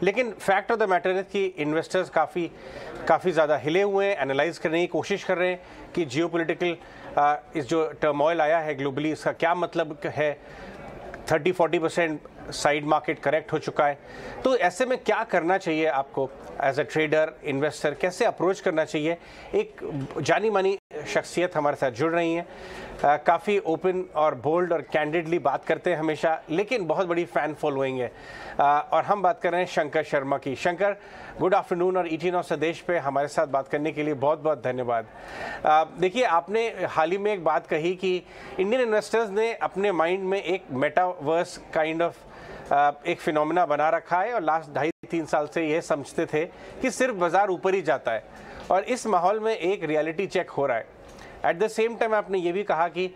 लेकिन fact of the matter है कि इन्वेस्टर्स काफ़ी ज़्यादा हिले हुए हैं, एनालाइज करने की कोशिश कर रहे हैं कि जियोपॉलिटिकल इस जो टर्मोइल आया है ग्लोबली, इसका क्या मतलब है। 30-40% साइड मार्केट करेक्ट हो चुका है। तो ऐसे में क्या करना चाहिए आपको एज अ ट्रेडर, इन्वेस्टर, कैसे अप्रोच करना चाहिए। एक जानी मानी शख्सियत हमारे साथ जुड़ रही हैं, काफ़ी ओपन और बोल्ड और कैंडिडली बात करते हैं हमेशा, लेकिन बहुत बड़ी फ़ैन फॉलोइंग है। और हम बात कर रहे हैं शंकर शर्मा की। शंकर, गुड आफ्टरनून और ET9 संदेश पे हमारे साथ बात करने के लिए बहुत बहुत धन्यवाद। देखिए, आपने हाल ही में एक बात कही कि इंडियन इन्वेस्टर्स ने अपने माइंड में एक मेटावर्स काइंड ऑफ एक फिनोमेना बना रखा है और लास्ट 2.5-3 साल से ये समझते थे कि सिर्फ बाजार ऊपर ही जाता है, और इस माहौल में एक रियलिटी चेक हो रहा है। एट द सेम टाइम आपने ये भी कहा कि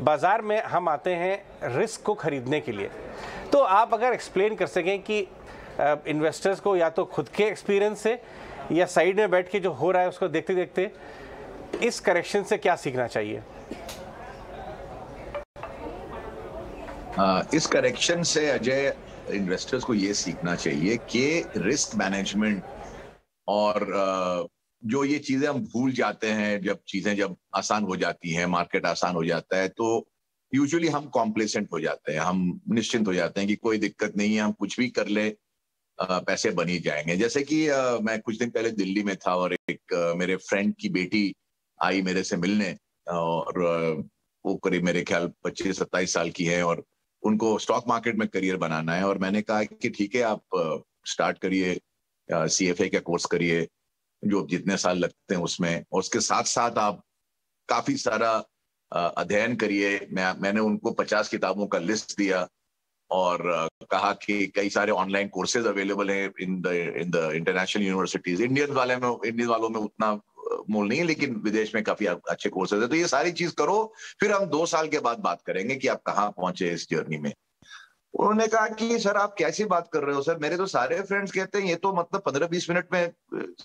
बाजार में हम आते हैं रिस्क को खरीदने के लिए। तो आप अगर एक्सप्लेन कर सकें कि इन्वेस्टर्स को या तो खुद के एक्सपीरियंस से या साइड में बैठ के जो हो रहा है उसको देखते देखते इस करेक्शन से क्या सीखना चाहिए। इस करेक्शन से अजय, इन्वेस्टर्स को ये सीखना चाहिए कि रिस्क मैनेजमेंट और जो ये चीजें हम भूल जाते हैं जब आसान हो जाती हैं, मार्केट आसान हो जाता है, तो यूजुअली हम कॉम्प्लेसेंट हो जाते हैं, हम निश्चिंत हो जाते हैं कि कोई दिक्कत नहीं है, हम कुछ भी कर ले, पैसे बन ही जाएंगे। जैसे कि मैं कुछ दिन पहले दिल्ली में था और एक मेरे फ्रेंड की बेटी आई मेरे से मिलने, और वो करीब मेरे ख्याल 25-27 साल की है और उनको स्टॉक मार्केट में करियर बनाना है। और मैंने कहा कि ठीक है, आप स्टार्ट करिए, CFA का कोर्स करिए जो जितने साल लगते हैं उसमें, और उसके साथ साथ आप काफी सारा अध्ययन करिए। मैंने उनको 50 किताबों का लिस्ट दिया और कहा कि कई सारे ऑनलाइन कोर्सेज अवेलेबल हैं in the international universities. Indian वालों में उतना मोल नहीं है, लेकिन विदेश में काफी अच्छे कोर्सेज है। तो ये सारी चीज करो, फिर हम 2 साल के बाद बात करेंगे कि आप कहाँ पहुंचे इस जर्नी में। उन्होंने कहा कि सर आप कैसी बात कर रहे हो सर, मेरे तो सारे फ्रेंड्स कहते हैं ये तो मतलब 15-20 मिनट में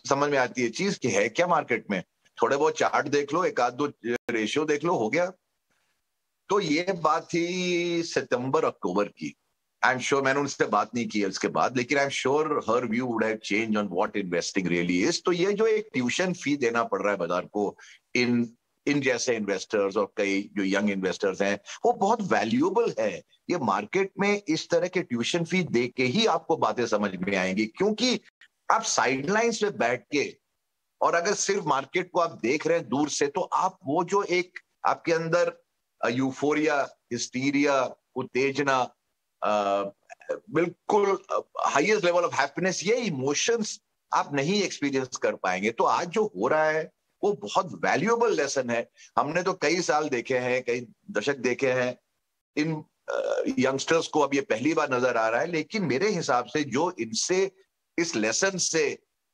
समझ में आती है चीज कि है क्या मार्केट में, थोड़े बहुत चार्ट देख लो, 1-2 रेशियो देख लो, हो गया। तो ये बात थी सितंबर-अक्टूबर की। आई एम श्योर मैंने उनसे बात नहीं की उसके बाद, लेकिन I am sure her view would have change on what investing really is. तो ये जो एक ट्यूशन फी देना पड़ रहा है बाजार को इन जैसे इन्वेस्टर्स और कई जो यंग इन्वेस्टर्स हैं, वो बहुत वैल्यूएबल है। ये मार्केट में इस तरह के ट्यूशन फी दे के ही आपको बातें समझ में आएंगी, क्योंकि आप साइडलाइंस पे बैठ के और अगर सिर्फ मार्केट को आप देख रहे हैं दूर से, तो आप वो जो एक आपके अंदर यूफोरिया, हिस्टीरिया, उत्तेजना, बिल्कुल हाईएस्ट लेवल ऑफ हैप्पीनेस, ये इमोशंस आप नहीं एक्सपीरियंस कर पाएंगे। तो आज जो हो रहा है वो बहुत वैल्यूएबल लेसन है। हमने तो कई साल देखे हैं, कई दशक देखे हैं, इन यंगस्टर्स को अब ये पहली बार नजर आ रहा है। लेकिन मेरे हिसाब से जो इनसे इस लेसन से,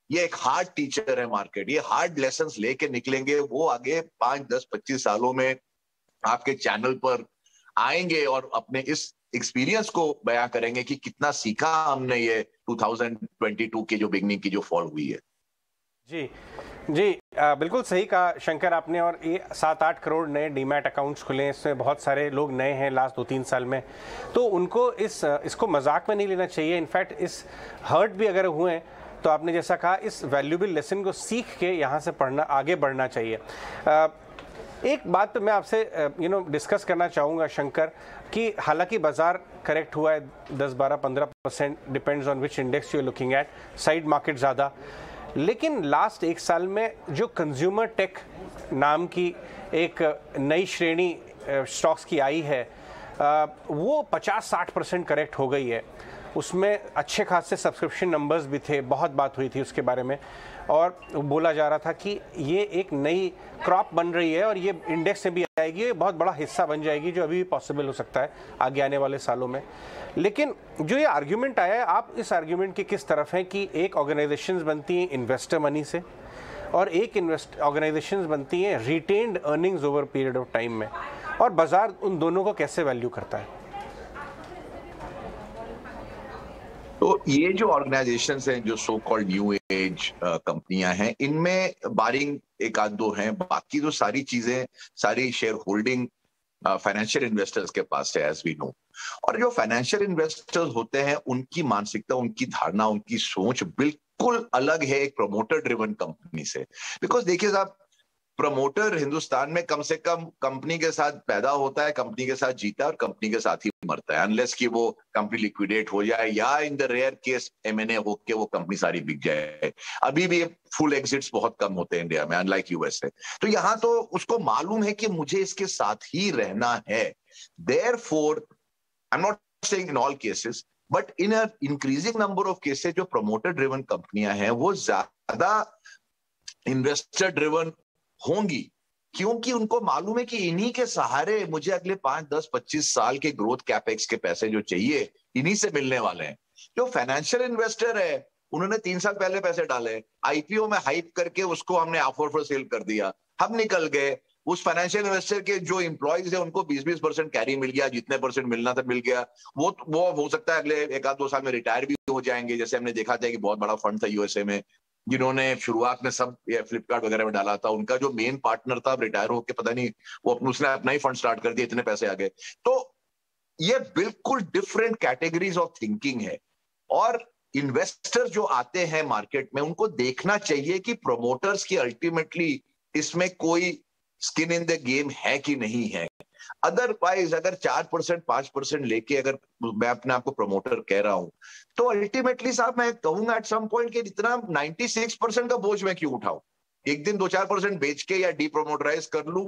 ये एक हार्ड टीचर है मार्केट, ये हार्ड लेसन्स लेके निकलेंगे, वो आगे 5-10-25 सालों में आपके चैनल पर आएंगे और अपने इस एक्सपीरियंस को बयां करेंगे कि कितना सीखा हमने ये 2022 के जो बिगनिंग की जो फॉल हुई है। जी जी, बिल्कुल सही कहा शंकर आपने। और ये 7-8 करोड़ नए डीमैट अकाउंट्स खुले हैं, इसमें बहुत सारे लोग नए हैं लास्ट 2-3 साल में। तो उनको इसको मजाक में नहीं लेना चाहिए। इनफैक्ट इस हर्ट भी अगर हुए हैं तो आपने जैसा कहा, इस वैल्यूएबल लेसन को सीख के यहाँ से आगे बढ़ना चाहिए। एक बात मैं आपसे डिस्कस करना चाहूँगा शंकर, कि हालांकि बाजार करेक्ट हुआ है 10-12-15%, depends on which index you are looking at, side market ज़्यादा। लेकिन लास्ट 1 साल में जो कंज्यूमर टेक नाम की एक नई श्रेणी स्टॉक्स की आई है, वो 50-60% करेक्ट हो गई है। उसमें अच्छे खासे सब्सक्रिप्शन नंबर्स भी थे, बहुत बात हुई थी उसके बारे में, और बोला जा रहा था कि ये एक नई क्रॉप बन रही है और ये इंडेक्स में भी आएगी, ये बहुत बड़ा हिस्सा बन जाएगी, जो अभी भी पॉसिबल हो सकता है आगे आने वाले सालों में। लेकिन जो ये आर्ग्यूमेंट आया है, आप इस आर्ग्यूमेंट की किस तरफ हैं कि एक ऑर्गेनाइजेशंस बनती हैं इन्वेस्टर मनी से और एक ऑर्गेनाइजेशंस बनती हैं retained earnings over period of time में, और बाजार उन दोनों को कैसे वैल्यू करता है? तो ये जो ऑर्गेनाइजेशंस हैं, जो सो कॉल्ड न्यू एज कंपनियां हैं, इनमें बारिंग 1-2 हैं, बाकी जो सारी चीजें, सारी शेयर होल्डिंग फाइनेंशियल इन्वेस्टर्स के पास है, एज वी नो। और जो फाइनेंशियल इन्वेस्टर्स होते हैं उनकी मानसिकता, उनकी धारणा, उनकी सोच बिल्कुल अलग है एक प्रमोटर ड्रिवन कंपनी से। बिकॉज देखिए साहब, प्रमोटर हिंदुस्तान में कम से कम कंपनी के साथ पैदा होता है, कंपनी के साथ जीता है और कंपनी के साथ ही मरता है, अनलेस कि वो कंपनी लिक्विडेट हो जाए या in the rare case M&A हो के वो कंपनी सारी बिक जाए। अभी भी फुल एग्जिट्स बहुत कम होते हैं इंडिया में, अनलाइक यूएसए। तो यहाँ तो उसको मालूम है कि मुझे इसके साथ ही रहना है। Therefore I am not saying in all cases, but in a increasing number of cases जो प्रमोटर ड्रिवन कंपनियां हैं वो ज्यादा इन्वेस्टर ड्रिवन होंगी, क्योंकि उनको मालूम है कि इन्हीं के सहारे मुझे अगले 5, 10, 25 साल के ग्रोथ कैपेक्स के पैसे जो चाहिए इन्हीं से मिलने वाले हैं। जो फाइनेंशियल इन्वेस्टर है उन्होंने 3 साल पहले पैसे डाले, आईपीओ में हाइप करके उसको हमने ऑफर फॉर सेल कर दिया, हम निकल गए। उस फाइनेंशियल इन्वेस्टर के जो एम्प्लॉइज है उनको 20-20% कैरी मिल गया, जितने परसेंट मिलना था मिल गया। वो हो सकता है अगले 1-2 साल में रिटायर भी हो जाएंगे। जैसे हमने देखा था कि बहुत बड़ा फंड था यूएसए में जिन्होंने शुरुआत में सब फ्लिपकार्ट वगैरह में डाला था, उनका जो मेन पार्टनर था रिटायर होकर पता नहीं वो उसने अपना ही फंड स्टार्ट कर दिया, इतने पैसे आ गए। तो ये बिल्कुल डिफरेंट कैटेगरीज ऑफ थिंकिंग है। और इन्वेस्टर्स जो आते हैं मार्केट में उनको देखना चाहिए कि प्रोमोटर्स की अल्टीमेटली इसमें कोई स्किन इन द गेम है कि नहीं है। अदरवाइज अगर 4%, 5% लेके अगर मैं अपने आपको प्रमोटर कह रहा हूं तो अल्टीमेटली साहब मैं कहूंगा एट सम पॉइंट कि इतना 96% का बोझ मैं क्यों उठाऊं। एक दिन 2-4% बेच के या डीप्रोमोटराइज कर लूं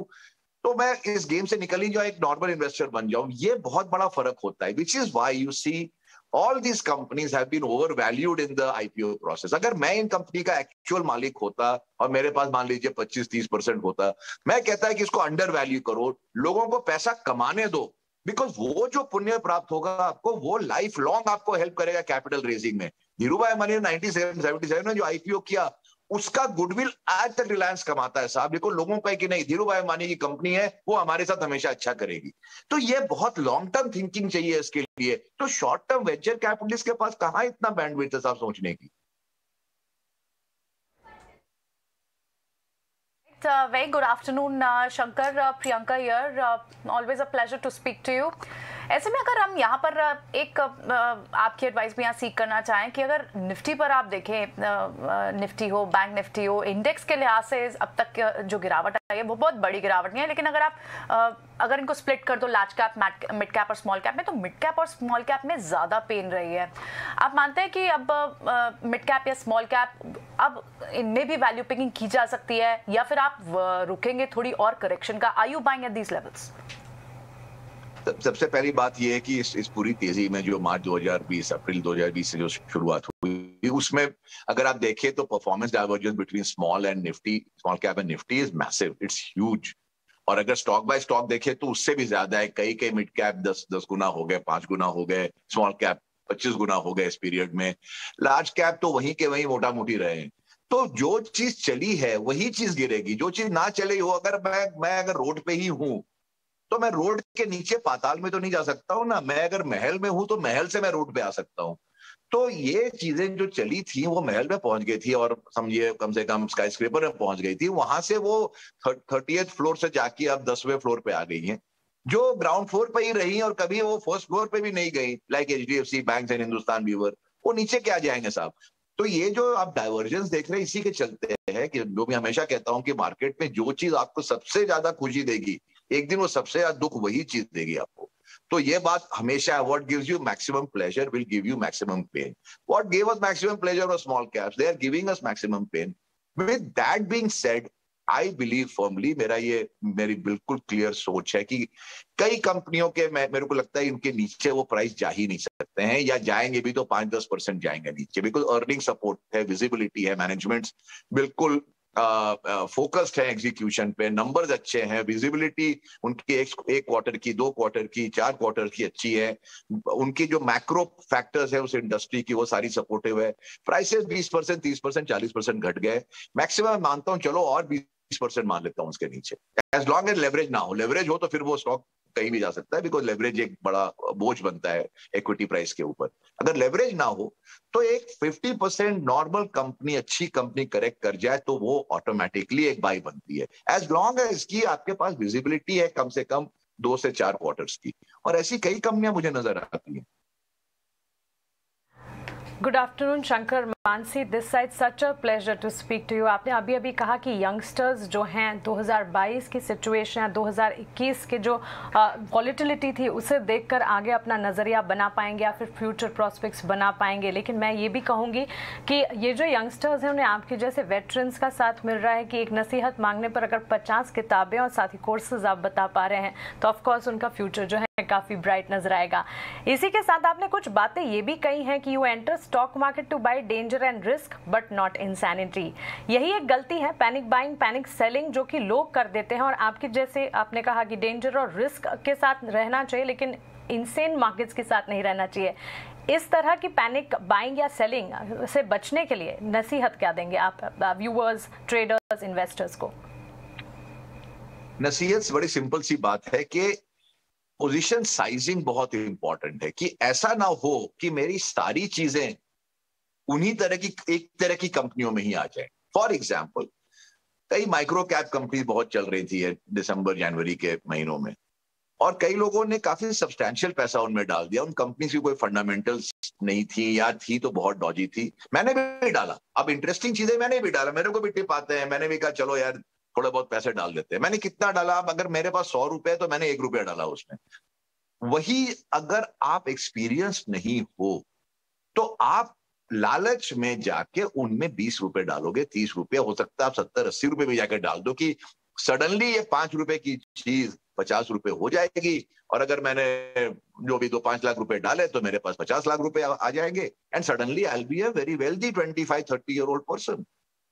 तो मैं इस गेम से निकल ही जाऊं, एक नॉर्मल इन्वेस्टर बन जाऊं। ये बहुत बड़ा फर्क होता है, which is why you see all these companies have been overvalued in the IPO process. अगर मैं इन कंपनी का एक्चुअल मालिक होता और मेरे पास मान लीजिए 25-30% होता, मैं कहता है कि इसको अंडर वैल्यू करो, लोगों को पैसा कमाने दो, बिकॉज वो जो पुण्य प्राप्त होगा आपको वो लाइफ लॉन्ग आपको हेल्प करेगा कैपिटल रेजिंग में। धीरूभाई अंबानी ने 97-77 में जो आईपीओ किया उसका गुडविल आज तक रिलायंस कमाता है साहब। देखो लोगों का है कि नहीं धीरूभाई अंबानी की कंपनी है, वो हमारे साथ हमेशा अच्छा करेगी। तो ये बहुत लॉन्ग टर्म थिंकिंग चाहिए इसके लिए। तो शॉर्ट टर्म वेंचर कैपिटलिस्ट के पास कहां इतना बैंडविड्थ है साहब सोचने की। Very good afternoon, Shankar. Priyanka here. Always a pleasure to speak to you. ऐसे में अगर हम यहाँ पर एक आपकी एडवाइस भी यहाँ सीख करना चाहें कि अगर निफ्टी पर आप देखें, निफ्टी हो, बैंक निफ्टी हो, इंडेक्स के लिहाज से अब तक जो गिरावट आई है वो बहुत बड़ी गिरावट नहीं है, लेकिन अगर आप अगर इनको स्प्लिट कर दो लार्ज कैप, मिड कैप और स्मॉल कैप में, तो मिड कैप और स्मॉल कैप में ज़्यादा पेन रही है। आप मानते हैं कि अब मिड कैप या स्मॉल कैप अब इनमें भी वैल्यू पिकिंग की जा सकती है, या फिर आप रुकेंगे थोड़ी और करेक्शन का? Are you buying at these levels? सबसे पहली बात यह है कि इस पूरी तेजी में जो मार्च 2020, अप्रैल 2020 से जो शुरुआत हुई उसमें अगर आप देखें तो performance divergence between small cap and Nifty is massive, it's huge. और अगर स्टॉक बाय स्टॉक देखें तो उससे भी ज्यादा है। कई मिड कैप 10 गुना हो गए, 5 गुना हो गए, स्मॉल कैप 25 गुना हो गए इस पीरियड में। लार्ज कैप तो वहीं के वहीं मोटा मोटी रहे। तो जो चीज चली है वही चीज गिरेगी, जो चीज ना चली हो। अगर मैं अगर रोड पे ही हूं तो मैं रोड के नीचे पाताल में तो नहीं जा सकता हूं ना। मैं अगर महल में हूं तो महल से मैं रोड पे आ सकता हूं। तो ये चीजें जो चली थी वो महल में पहुंच गई थी और समझिए कम से कम स्काई स्क्रेपर में पहुंच गई थी। वहां से वो 30th फ्लोर से जाके अब 10वें फ्लोर पे आ गई हैं, जो ग्राउंड फ्लोर पे ही रही और कभी वो फर्स्ट फ्लोर पे भी नहीं गई, like HDFC bank and Hindustan Lever. वो नीचे क्या जाएंगे साहब? तो ये जो आप डाइवर्जेंस देख रहे हैं इसी के चलते है कि जो मैं हमेशा कहता हूं कि मार्केट में जो चीज आपको सबसे ज्यादा खुशी देगी एक दिन वो सबसे ज्यादा दुख वही चीज देगी आपको। तो ये बात हमेशा, what gives you maximum pleasure will give you maximum pain. What give us maximum pleasure were small caps, they are giving us maximum pain. With that being said, I believe firmly, मेरी बिल्कुल clear सोच है कि कई कंपनियों के मेरे को लगता है इनके नीचे वो प्राइस जा ही नहीं सकते हैं, या जाएंगे भी तो 5-10% जाएंगे नीचे, बिकॉज अर्निंग सपोर्ट है, विजिबिलिटी है, मैनेजमेंट बिल्कुल फोकस्ड है एग्जीक्यूशन पे, नंबर्स अच्छे हैं, विजिबिलिटी उनकी एक क्वार्टर की, 2 क्वार्टर की, 4 क्वार्टर की अच्छी है, उनकी जो मैक्रो फैक्टर्स है उस इंडस्ट्री की वो सारी सपोर्टिव है। प्राइसेस 20%, 30%, 40% घट गए, मैक्सिमम मानता हूं चलो और 20% मान लेता हूं उसके नीचे, एज लॉन्ग एज लेवरेज ना हो। लेवरेज हो तो फिर वो स्टॉक कहीं भी जा सकता है, बिकॉज लेवरेज एक बड़ा बोझ बनता है इक्विटी प्राइस के ऊपर। अगर लेवरेज ना हो तो एक 50% नॉर्मल कंपनी, अच्छी कंपनी करेक्ट कर जाए तो वो ऑटोमेटिकली एक बाई बनती है, एज लॉन्ग एज की आपके पास विजिबिलिटी है कम से कम 2 से 4 क्वार्टर्स की, और ऐसी कई कंपनियां मुझे नजर आती हैं। Good afternoon Shankar, Mansi this side, such a pleasure to speak to you. आपने अभी अभी कहा कि यंगस्टर्स जो हैं 2022 की सिचुएशन है, 2021 के जो वॉलेटिलिटी थी उसे देखकर आगे अपना नज़रिया बना पाएंगे या फिर फ्यूचर प्रोस्पेक्ट्स बना पाएंगे। लेकिन मैं ये भी कहूँगी कि ये जो यंगस्टर्स हैं उन्हें आपके जैसे वेटरन्स का साथ मिल रहा है कि एक नसीहत मांगने पर अगर 50 किताबें और साथ ही कोर्सेज आप बता पा रहे हैं तो ऑफकोर्स उनका फ्यूचर जो है काफी ब्राइट नजर आएगा। इसी के साथ आपने कुछ बातें ये भी कही हैं कि you enter stock market to buy danger and risk but not insanity. यही एक गलती है, पैनिक बाइंग, पैनिक सेलिंग, जो कि लोग कर देते हैं। और आपके जैसे आपने कहा कि डेंजर और रिस्क के साथ रहना चाहिए लेकिन इंसेन मार्केट्स के साथ नहीं रहना चाहिए। इस तरह की पैनिक बाइंग या सेलिंग से बचने के लिए नसीहत क्या देंगे आप व्यूअर्स, ट्रेडर्स, इन्वेस्टर्स को? नसीहत बड़ी सिंपल सी बात है कि पोजीशन साइजिंग बहुत इंपॉर्टेंट है, कि ऐसा ना हो कि मेरी सारी चीजें उन्हीं तरह की एक तरह की कंपनियों में ही आ जाए। फॉर एग्जांपल, कई माइक्रो कैप कंपनी बहुत चल रही थी दिसंबर जनवरी के महीनों में, और कई लोगों ने काफी सब्सटैंशियल पैसा उनमें डाल दिया। उन कंपनी की कोई फंडामेंटल्स नहीं थी या थी तो बहुत डॉजी थी। मैंने भी डाला, अब इंटरेस्टिंग चीजें मैंने भी डाला, मेरे को भी टिप आते हैं, मैंने भी कहा चलो यार थोड़े बहुत पैसे डाल देते हैं। मैंने कितना डाला? अब अगर मेरे पास 100 रुपए तो मैंने 1 रुपया डाला उसमें। वही अगर आप एक्सपीरियंस नहीं हो तो आप लालच में जाके उनमें 20 रुपए डालोगे, 30 रुपए, हो सकता है आप 70-80 रुपए भी जाकर डाल दो कि सडनली ये 5 रुपए की चीज 50 रुपए हो जाएगी। और अगर मैंने जो भी 2-5 लाख रुपए डाले तो मेरे पास 50 लाख रुपए आ जाएंगे, and suddenly I will be a very wealthy 25-30 year old person.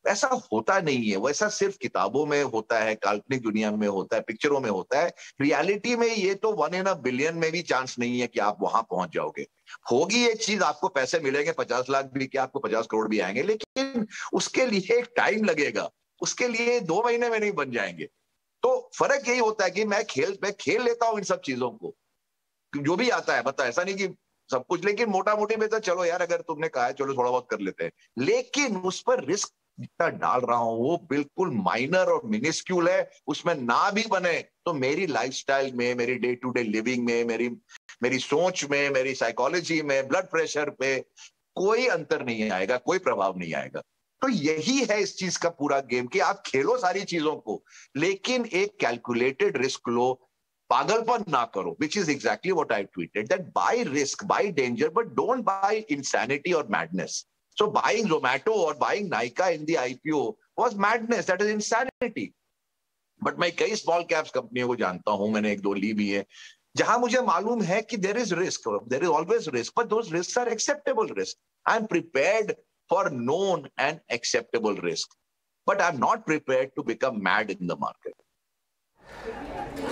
ऐसा होता नहीं है, वैसा सिर्फ किताबों में होता है, काल्पनिक दुनिया में होता है, पिक्चरों में होता है। रियलिटी में ये तो 1 in a billion में भी चांस नहीं है कि आप वहां पहुंच जाओगे। होगी ये चीज, आपको पैसे मिलेंगे 50 लाख भी, क्या आपको 50 करोड़ भी आएंगे, लेकिन उसके लिए एक टाइम लगेगा, उसके लिए 2 महीने में नहीं बन जाएंगे। तो फर्क यही होता है कि मैं खेल लेता हूं इन सब चीजों को, जो भी आता है, बता, ऐसा नहीं कि सब कुछ, लेकिन मोटा मोटी में तो चलो यार अगर तुमने कहा है चलो थोड़ा बहुत कर लेते हैं, लेकिन उस पर रिस्क जितना डाल रहा हूं वो बिल्कुल माइनर और मिनिस्क्यूल है। उसमें ना भी बने तो मेरी लाइफस्टाइल में, मेरी डे टू डे लिविंग में, मेरी सोच में, मेरी साइकोलॉजी में, ब्लड प्रेशर पे कोई अंतर नहीं आएगा, कोई प्रभाव नहीं आएगा। तो यही है इस चीज का पूरा गेम, कि आप खेलो सारी चीजों को लेकिन एक कैलकुलेटेड रिस्क लो, पागलपन ना करो, which is exactly what I tweeted, that buy risk, buy danger, but don't buy insanity or madness. So buying Zomato or buying Nykaa in the IPO was madness, that is insanity. But मैं कई small caps कंपनियों को जानता हूं, मैंने 1-2 ली भी है, जहां मुझे मालूम है कि there is risk, there is always risk, but those risks are acceptable risks. I'm prepared for known and acceptable risk, but I'm not prepared to become mad in the market.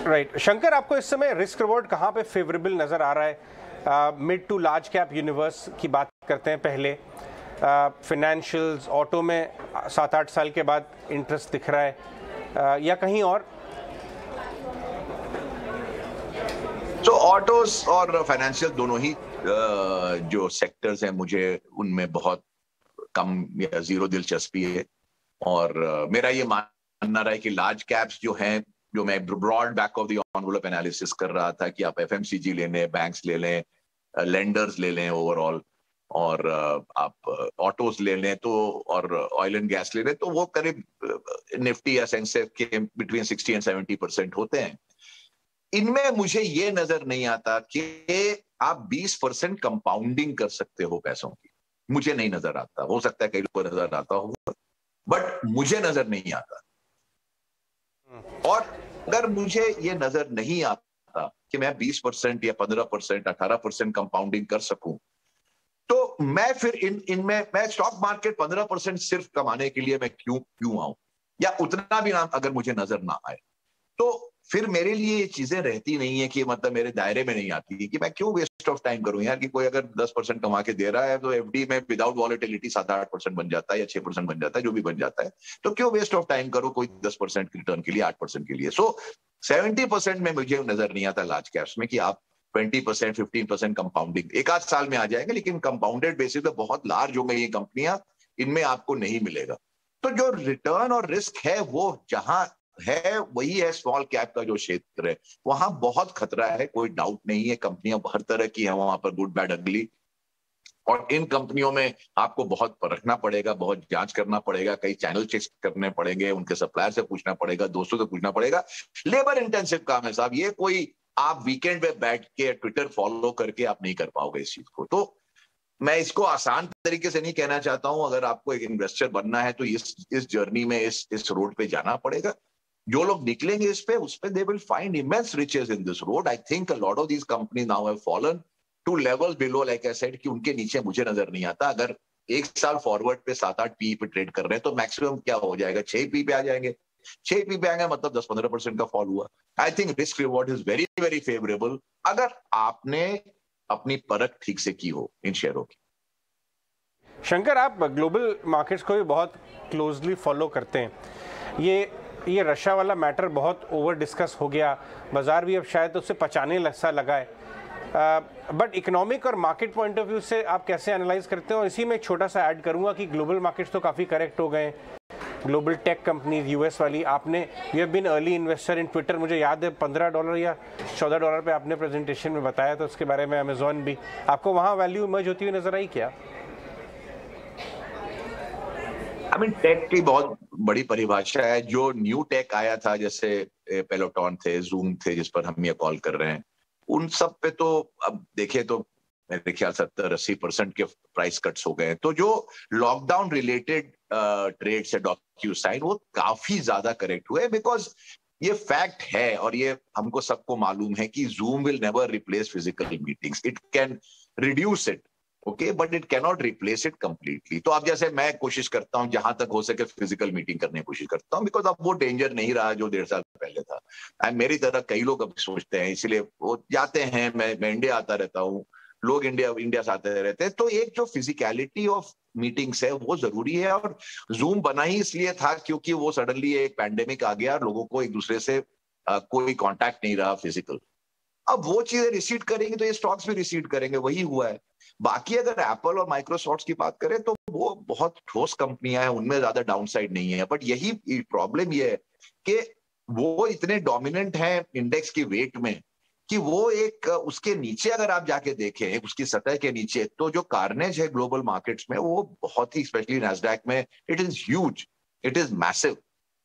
Right Shankar, आपको इस समय risk reward कहाँ पे favourable नजर आ रहा है? Mid to large cap universe की बात करते हैं पहले, फाइनेंशियल्स, ऑटो में 7-8 साल के बाद इंटरेस्ट दिख रहा है, या कहीं और? तो ऑटोस और फाइनेंशियल दोनों ही जो सेक्टर्स हैं, मुझे उनमें बहुत कम या जीरो दिलचस्पी है। और मेरा ये मानना रहा है कि लार्ज कैप्स जो हैं, जो मैं broad back of the envelope analysis कर रहा था कि आप एफएमसीजी ले लें, बैंक्स ले लें, लेंडर्स ले लें ओवरऑल, और आप ऑटोस ले लें तो, और ऑयल एंड गैस ले लें तो वो करीब निफ्टी या सेंसेक्स के बिटवीन 60 and 70% होते हैं। इनमें मुझे ये नजर नहीं आता कि आप 20% कंपाउंडिंग कर सकते हो पैसों की, मुझे नहीं नजर आता। हो सकता है कई लोगों को नजर आता हो, बट मुझे नजर नहीं आता। और अगर मुझे ये नजर नहीं आता कि मैं 20% या 15%, 18% कंपाउंडिंग कर सकूं, तो मैं फिर इनमें मैं स्टॉक मार्केट 15% सिर्फ कमाने के लिए मैं क्यों आऊं, या उतना भी ना अगर मुझे नजर ना आए, तो फिर मेरे लिए ये चीजें रहती नहीं है कि मतलब मेरे दायरे में नहीं आती कि मैं क्यों वेस्ट ऑफ टाइम करूं यार। कि कोई अगर 10% कमा के दे रहा है तो एफडी में विदाउट वॉलेटिलिटी 7-8% बन जाता है या 6% बन जाता है, जो भी बन जाता है, तो क्यों वेस्ट ऑफ टाइम करो कोई 10% रिटर्न के लिए, 8% के लिए। सो 70% में मुझे नजर नहीं आता लार्ज कैप्स में कि आप 20%, 15% कंपाउंडिंग एक आध साल में आ जाएंगे, लेकिन कंपाउंडेड बेसिस पे बहुत लार्ज हो गई ये कंपनियां, इनमें आपको नहीं मिलेगा। तो जो रिटर्न और रिस्क है वो जहां है वही है स्मॉल कैप का जो क्षेत्र है, वहां बहुत खतरा है, कोई डाउट नहीं है। कंपनियां हर तरह की हैं वहां पर, गुड बैड अगली, और इन कंपनियों में आपको बहुत परखना पड़ेगा, बहुत जांच करना पड़ेगा, कई चैनल चेक करने पड़ेंगे, उनके सप्लायर से पूछना पड़ेगा, दोस्तों से पूछना पड़ेगा। लेबर इंटेंसिव काम है साहब, ये कोई आप वीकेंड पे बैठ के ट्विटर फॉलो करके आप नहीं कर पाओगे इस चीज को। तो मैं इसको आसान तरीके से नहीं कहना चाहता हूं, अगर आपको एक इन्वेस्टर बनना है तो इस जर्नी में इस रोड पे जाना पड़ेगा। जो लोग निकलेंगे इस पे, उस पे they will find immense riches in this road. I think a lot of these company now have fallen to levels below, like I said, कि उनके नीचे मुझे नजर नहीं आता। अगर एक साल फॉरवर्ड पे 7-8 पी पे ट्रेड कर रहे हैं तो मैक्सिमम क्या हो जाएगा, 6 पी पे आ जाएंगे। 6 पी पे आएंगे मतलब 10-15% का फॉल हुआ। I think risk reward is very very favourable अगर आपने अपनी परख ठीक से की हो इन शेयरों की। शंकर, आप ग्लोबल मार्केट्स को भी बहुत क्लोजली फॉलो करते हैं। ये रशिया वाला मैटर बहुत ओवर डिस्कस हो गया, बाजार भी अब शायद उससे पचाने सा लगा है, बट इकोनॉमिक और मार्केट पॉइंट ऑफ व्यू से आप कैसे एनालाइज करते हैं? और इसी में एक छोटा सा ऐड करूंगा कि ग्लोबल मार्केट्स तो काफ़ी करेक्ट हो गए, ग्लोबल टेक कंपनीज यूएस वाली, आपने you have been early investor in Twitter, मुझे याद है $15 या $14 पे आपने प्रेजेंटेशन में बताया था उसके बारे में। अमेजॉन भी, आपको वहाँ वैल्यू इमर्ज होती हुई नजर आई क्या? आई मीन टेक की बहुत बड़ी परिभाषा है। जो न्यू टेक आया था, जैसे पेलोटॉन थे, जूम थे, जिस पर हम ये कॉल कर रहे हैं, उन सब पे तो अब देखे तो मेरे ख्याल 70-80% के प्राइस कट्स हो गए। तो जो लॉकडाउन रिलेटेड ट्रेड्स है, डॉक्यूसाइन, वो काफी ज्यादा करेक्ट हुए, बिकॉज ये फैक्ट है और ये हमको सबको मालूम है कि zoom will never replace physical meetings. It can reduce it, okay, but it can not replace it completely. तो अब जैसे मैं कोशिश करता हूं जहां तक हो सके फिजिकल मीटिंग करने की कोशिश करता हूं, बिकॉज अब वो डेंजर नहीं रहा जो 1.5 साल पहले था। मेरी तरह कई लोग अब सोचते हैं, इसलिए वो जाते हैं। मैं इंडिया आता रहता हूँ, लोग इंडिया से आते रहते हैं। तो एक जो फिजिकलिटी ऑफ मीटिंग्स है वो जरूरी है, और जूम बना ही इसलिए था क्योंकि वो सडनली एक पैंडेमिक आ गया, लोगों को एक दूसरे से कोई कांटेक्ट नहीं रहा फिजिकल। अब वो चीजें रिसीड करेंगी तो ये स्टॉक्स भी रिसीड करेंगे, वही हुआ है। बाकी अगर एप्पल और माइक्रोसॉफ्ट की बात करें तो वो बहुत ठोस कंपनियां हैं, उनमें ज्यादा डाउनसाइड नहीं है। बट यही प्रॉब्लम ये है कि वो इतने डोमिनेंट हैं इंडेक्स की वेट में कि वो एक उसके नीचे अगर आप जाके देखें, उसकी सतह के नीचे, तो जो कार्नेज है ग्लोबल मार्केट्स में वो बहुत ही, स्पेशली नैस्डैक में, it is huge, it is massive.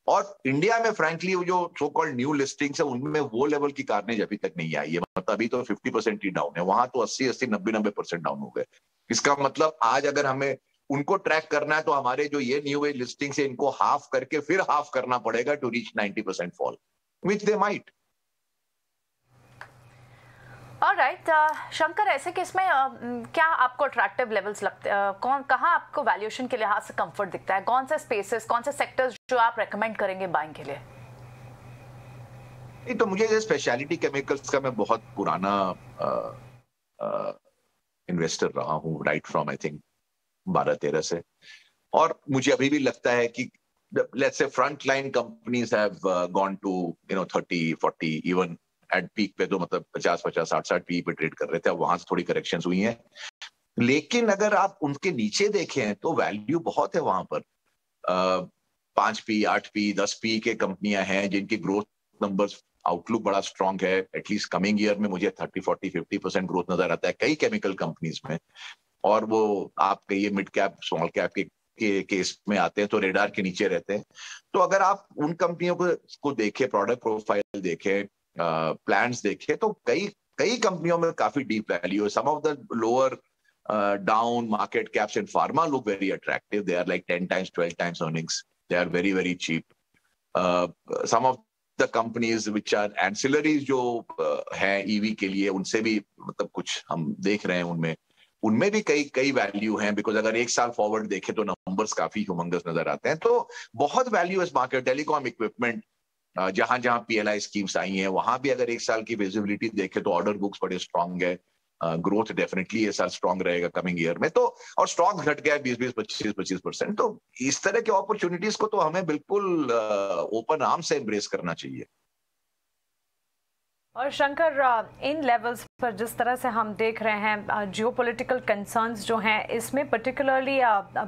और इंडिया में फ्रैंकली वो जो सो कॉल्ड न्यू लिस्टिंग्स है उनमें वो लेवल की कार्नेज अभी तक नहीं आई है। मतलब अभी तो 50% ही डाउन है, वहां तो 80-90% डाउन हो गए। इसका मतलब आज अगर हमें उनको ट्रैक करना है तो हमारे जो ये न्यू एज लिस्टिंग्स है इनको हाफ करके फिर हाफ करना पड़ेगा to reach 90% fall, which they might. Alright, Shankar, ऐसे केस में क्या आपको अट्रैक्टिव लेवल्स लगते हैं? कहाँ आपको वैल्यूएशन के लिहाज से कंफर्ट दिखता है? कौन से स्पेसेस, कौन से सेक्टर्स जो आप रेकमेंड करेंगे बाइंग के लिए? तो मुझे ये स्पेशलिटी केमिकल्स का, मैं बहुत पुराना इन्वेस्टर रहा हूँ, राइट फ्रॉम आई थिंक 12-13 से, और मुझे अभी भी लगता है कि let's say frontline companies have gone to 30-40, even at peak पे तो मतलब 50-50, 60-60 पी पे ट्रेड कर रहे थे। अब वहां से थोड़ी करेक्शंस हुई हैं, लेकिन अगर आप उनके नीचे देखें तो वैल्यू बहुत है वहां पर। 5 पी, 8 पी, 10 पी के कंपनियां हैं जिनकी ग्रोथ नंबर्स, आउटलुक बड़ा स्ट्रांग है। एटलीस्ट कमिंग ईयर में मुझे 30-40-50% ग्रोथ नजर आता है कई केमिकल कंपनीज में। और वो आप कहिए मिड कैप, स्मॉल कैप के केस में आते हैं तो रेडार के नीचे रहते हैं। तो अगर आप उन कंपनियों को देखें, प्रोडक्ट प्रोफाइल देखें, प्लान्स देखें, तो कई कंपनियों में काफी डीप वैल्यू है। Some of the lower down market caps in pharma look very attractive, they are like 10 times 12 times earnings, they are very very cheap. Some of the companies which are ancillaries जो हैं EV के लिए, उनसे भी मतलब कुछ हम देख रहे हैं, उनमें भी कई वैल्यू हैं, बिकॉज अगर एक साल फॉरवर्ड देखें तो नंबर्स काफी ह्यूमंगस नजर आते हैं। तो बहुत वैल्यू इस मार्केट। टेलीकॉम इक्विपमेंट, जहां पीएलआई स्कीम्स आई हैं वहां भी अगर एक साल की विजिबिलिटी देखें तो ऑर्डर बुक्स बड़े स्ट्रांग है, ग्रोथ डेफिनेटली ये साल स्ट्रांग रहेगा कमिंग ईयर में। तो और स्टॉक घट गया 20-25% तो इस तरह की अपॉर्चुनिटीज को तो हमें बिल्कुल ओपन आर्म से एम्ब्रेस करना चाहिए। और शंकर, इन लेवल्स पर जिस तरह से हम देख रहे हैं जियोपॉलिटिकल कंसर्न्स जो हैं, इसमें पर्टिकुलरली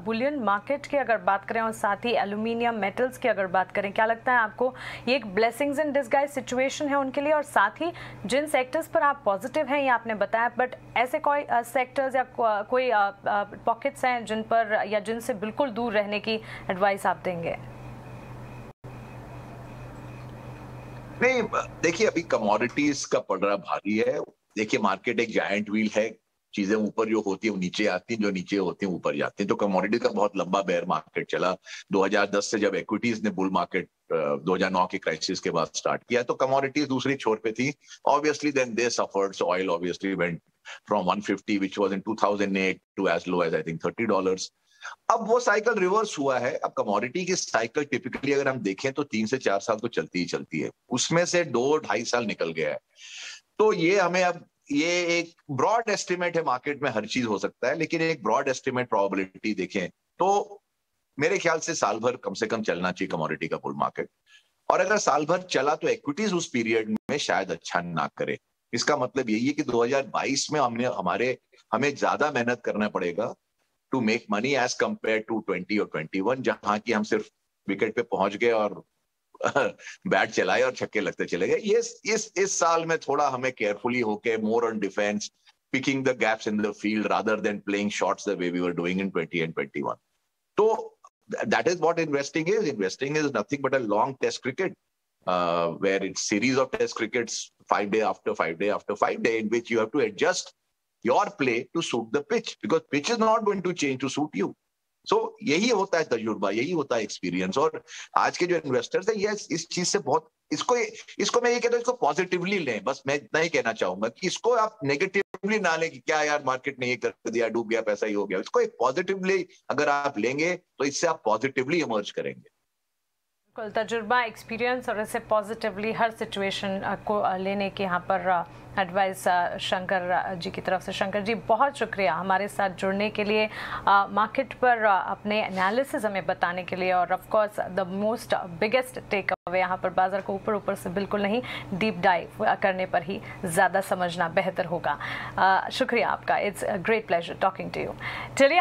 बुलियन मार्केट की अगर बात करें और साथ ही एल्यूमिनियम मेटल्स की अगर बात करें, क्या लगता है आपको ये एक ब्लेसिंग्स इन डिस्गाइज सिचुएशन है उनके लिए? और साथ ही जिन सेक्टर्स पर आप पॉजिटिव हैं ये आपने बताया, बट ऐसे कोई सेक्टर्स या कोई पॉकेट्स हैं जिन पर या जिनसे बिल्कुल दूर रहने की एडवाइस आप देंगे? नहीं, देखिए अभी कमोडिटीज का पलड़ा भारी है। देखिए मार्केट एक जायंट व्हील है, चीजें ऊपर जो होती है वो नीचे आती हैं, जो नीचे होती हैं ऊपर जाती हैं। तो कमोडिटी का बहुत लंबा बेयर मार्केट चला 2010 से, जब इक्विटीज ने बुल मार्केट 2009 के क्राइसिस के बाद स्टार्ट किया, तो कमोडिटीज दूसरी छोर पे थी obviously. Then they suffered, so oil obviously went from 150 which was in 2008 to as low as I think $30। अब वो साइकिल रिवर्स हुआ है। अब कमोडिटी की साइकिल टिपिकली अगर हम देखें तो 3 से 4 साल तो चलती ही चलती है, उसमें से 2-2.5 साल निकल गया है। तो ये हमें अब ये एक ब्रॉड एस्टिमेट है, मार्केट में हर चीज हो सकता है, लेकिन एक ब्रॉड एस्टिमेट प्रोबेबिलिटी देखें तो मेरे ख्याल से साल भर कम से कम चलना चाहिए कमोडिटी का बुल मार्केट। और अगर साल भर चला तो इक्विटीज उस पीरियड में शायद अच्छा ना करे। इसका मतलब यही है कि 2022 में हमें ज्यादा मेहनत करना पड़ेगा to make money as compare to 20 और 21, जहां की हम सिर्फ विकेट पे पहुंच गए और बैट चलाए और छक्के लगते चले गए। इस साल में थोड़ा हमें केयरफुली होके more on defence, picking the gaps in the field rather than playing shots the way we were doing in 20 and 21। तो that is what investing is. Investing is nothing but a long test cricket, where it's series of test crickets 5 day after 5 day after 5 day, in which you have to adjust your play to suit the pitch, because pitch is not going to change to suit you. So यही होता है तजुर्बा, यही होता है experience. और आज के जो इन्वेस्टर्स हैं ये इस चीज से बहुत इसको मैं ये कहता हूँ, इसको पॉजिटिवली लें। बस मैं इतना ही कहना चाहूंगा कि इसको आप नेगेटिवली ना लें कि क्या यार मार्केट ने ये कर दिया, डूब गया, पैसा ही हो गया। इसको एक पॉजिटिवली अगर आप लेंगे तो इससे आप पॉजिटिवली इमर्ज करेंगे। बिल्कुल, तजुर्बा, एक्सपीरियंस और इसे पॉजिटिवली हर सिचुएशन को लेने की यहाँ पर एडवाइस शंकर जी की तरफ से। शंकर जी बहुत शुक्रिया हमारे साथ जुड़ने के लिए, मार्केट पर अपने एनालिसिस हमें बताने के लिए, और of course the most biggest takeaway यहाँ पर बाजार को ऊपर से बिल्कुल नहीं, डीप डाइव करने पर ही ज़्यादा समझना बेहतर होगा। शुक्रिया आपका। It's a great pleasure talking to you. चलिए